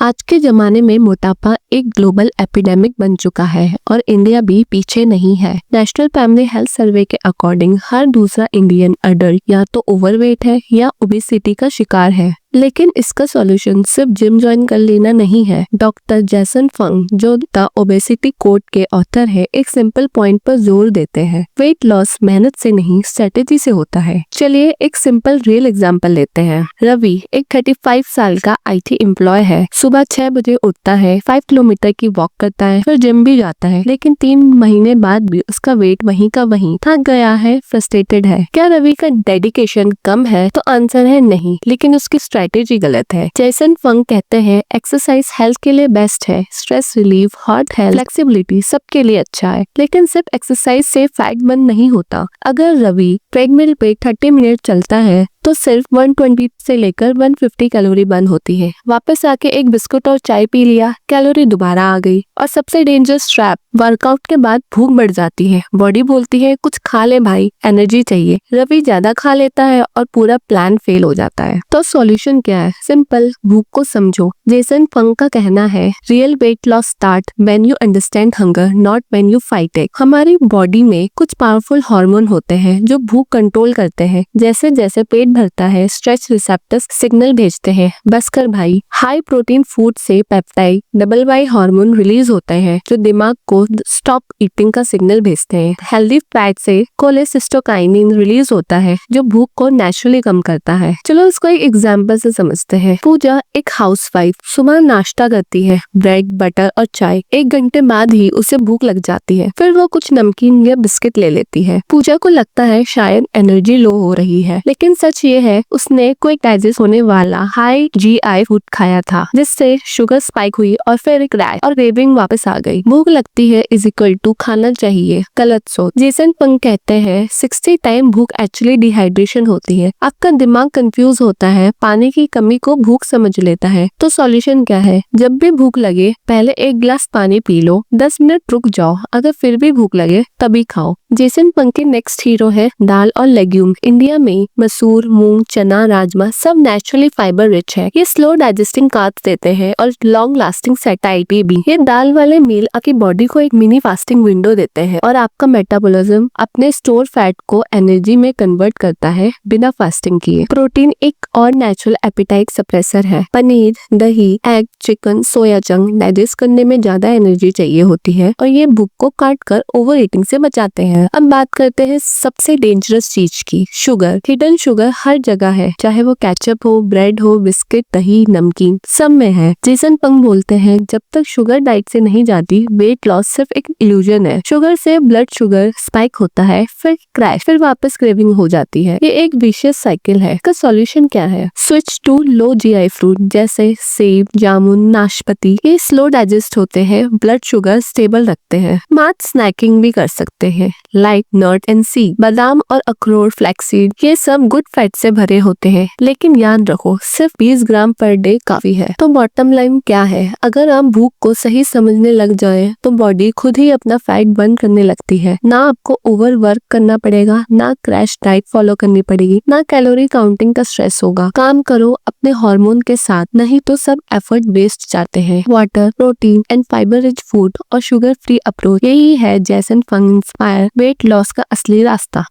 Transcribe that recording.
आज के जमाने में मोटापा एक ग्लोबल एपिडेमिक बन चुका है और इंडिया भी पीछे नहीं है। नेशनल फैमिली हेल्थ सर्वे के अकॉर्डिंग हर दूसरा इंडियन अडल्ट या तो ओवरवेट है या ओबेसिटी का शिकार है। लेकिन इसका सॉल्यूशन सिर्फ जिम ज्वाइन कर लेना नहीं है। डॉक्टर जैसन फंग, जो द ओबेसिटी कोड के ऑथर है, एक सिंपल पॉइंट पर जोर देते हैं। वेट लॉस मेहनत से नहीं, स्ट्रेटेजी से होता है। चलिए एक सिंपल रियल एग्जांपल लेते हैं। रवि एक 35 साल का IT एम्प्लॉय है। सुबह 6 बजे उठता है, 5 किलोमीटर की वॉक करता है, फिर जिम भी जाता है। लेकिन 3 महीने बाद भी उसका वेट वहीं का वहीं, थक गया है, फ्रस्ट्रेटेड है। क्या रवि का डेडिकेशन कम है? तो आंसर है नहीं, लेकिन उसकी स्ट्रैटेजी गलत है। जैसन फंग कहते हैं एक्सरसाइज हेल्थ के लिए बेस्ट है। Stress relief, heart health, flexibility सबके लिए अच्छा है। लेकिन सिर्फ एक्सरसाइज से फैट बर्न नहीं होता। अगर रवि ट्रेडमिल पे 30 मिनट चलता है तो सिर्फ 120 से लेकर 150 कैलोरी बर्न होती है। वापस आके एक बिस्कुट और चाय पी लिया, कैलोरी दोबारा आ गई। और सबसे डेंजरस ट्रैप, वर्कआउट के बाद भूख बढ़ जाती है। बॉडी बोलती है कुछ खा ले भाई, एनर्जी चाहिए। रवि ज्यादा खा लेता है और पूरा प्लान फेल हो जाता है। तो सॉल्यूशन क्या है? सिंपल, भूख को समझो। जेसन फंग का कहना है real weight loss start when you understand hunger, not when you fight it. हमारी बॉडी में कुछ पावरफुल हार्मोन होते हैं जो भूख कंट्रोल करते हैं। जैसे जैसे पेट भरता है, स्ट्रेच रिसेप्टर्स सिग्नल भेजते हैं, बस कर भाई। हाई प्रोटीन फूड से peptide, double Y hormone release होते हैं जो दिमाग को स्टॉप ईटिंग का सिग्नल भेजते हैं। हेल्दी फैट से कोलेसिस्टोकाइनिन रिलीज होता है जो भूख को नेचुरली कम करता है। चलो इसको एक एग्जांपल से समझते हैं। पूजा एक हाउसवाइफ, सुबह नाश्ता करती है, ब्रेड, बटर और चाय। 1 घंटे बाद ही उसे भूख लग जाती है। फिर वो कुछ नमकीन या बिस्किट ले लेती है। पूजा को लगता है शायद एनर्जी लो हो रही है, लेकिन सच ये है उसने कोई डाइजेस्ट होने वाला हाई GI फूड खाया था, जिससे शुगर स्पाइक हुई और फिर क्रैश और क्रेविंग वापस आ गई। भूख लगती है इज इक्वल टू खाना चाहिए, गलत सोच। जेसन फंग कहते हैं 60 टाइम भूख एक्चुअली डिहाइड्रेशन होती है। आपका दिमाग कंफ्यूज होता है, पानी की कमी को भूख समझ लेता है। तो सॉल्यूशन क्या है? जब भी भूख लगे पहले 1 गिलास पानी पी लो, 10 मिनट रुक जाओ, अगर फिर भी भूख लगे तभी खाओ। जेसन फंग के नेक्स्ट हीरो है दाल और लेग्यूम। इंडिया में मसूर, मूंग, चना, राजमा सब नेचुरली फाइबर रिच है। ये स्लो डाइजेस्टिंग कार्ब्स देते हैं और लॉन्ग लास्टिंग सैटिस्फैक्शन भी। ये दाल वाले मील आपकी बॉडी को एक मिनी फास्टिंग विंडो देते हैं और आपका मेटाबॉलिज्म अपने स्टोर फैट को एनर्जी में कन्वर्ट करता है बिना फास्टिंग किए। प्रोटीन एक और नेचुरल एपेटाइट सप्रेसर है। पनीर, दही, एग, चिकन, सोया चंक डाइजेस्ट करने में ज्यादा एनर्जी चाहिए होती है और ये भूख को काट कर ओवर ईटिंग से बचाते हैं। अब बात करते हैं सबसे डेंजरस चीज की, शुगर। हिडन शुगर हर जगह है, चाहे वो केचप हो, ब्रेड हो, बिस्किट, दही, नमकीन, सब में है। जेसन फंग बोलते हैं जब तक शुगर डाइट से नहीं जाती, वेट लॉस सिर्फ एक इल्यूजन है। शुगर से ब्लड शुगर स्पाइक होता है, फिर क्रैश, फिर वापस क्रेविंग हो जाती है। ये एक विशियस साइकिल है। इसका सॉल्यूशन क्या है? Switch to low GI fruit जैसे सेब, जामुन, नाशपाती। ये स्लो डाइजेस्ट होते हैं, ब्लड शुगर स्टेबल रखते हैं। स्मार्ट स्नैकिंग भी कर सकते हैं, लाइक नट एंड सीड, बादाम और अखरोट, फ्लैक्सीड। ये सब गुड फैट से भरे होते हैं, लेकिन याद रखो सिर्फ 20 ग्राम पर डे काफी है। तो बॉटम लाइन क्या है? अगर आप भूख को सही समझने लग जाए तो बॉडी खुद ही अपना फैट बर्न करने लगती है। ना आपको ओवर वर्क करना पड़ेगा, ना क्रैश डाइट फॉलो करनी पड़ेगी, ना कैलोरी काउंटिंग का स्ट्रेस होगा। काम करो अपने हार्मोन के साथ, नहीं तो सब एफर्ट वेस्ट जाते हैं। Water, protein and fibre rich food और शुगर फ्री अप्रोच, यही है जेसन फंग इंस्पायर वेट लॉस का असली रास्ता।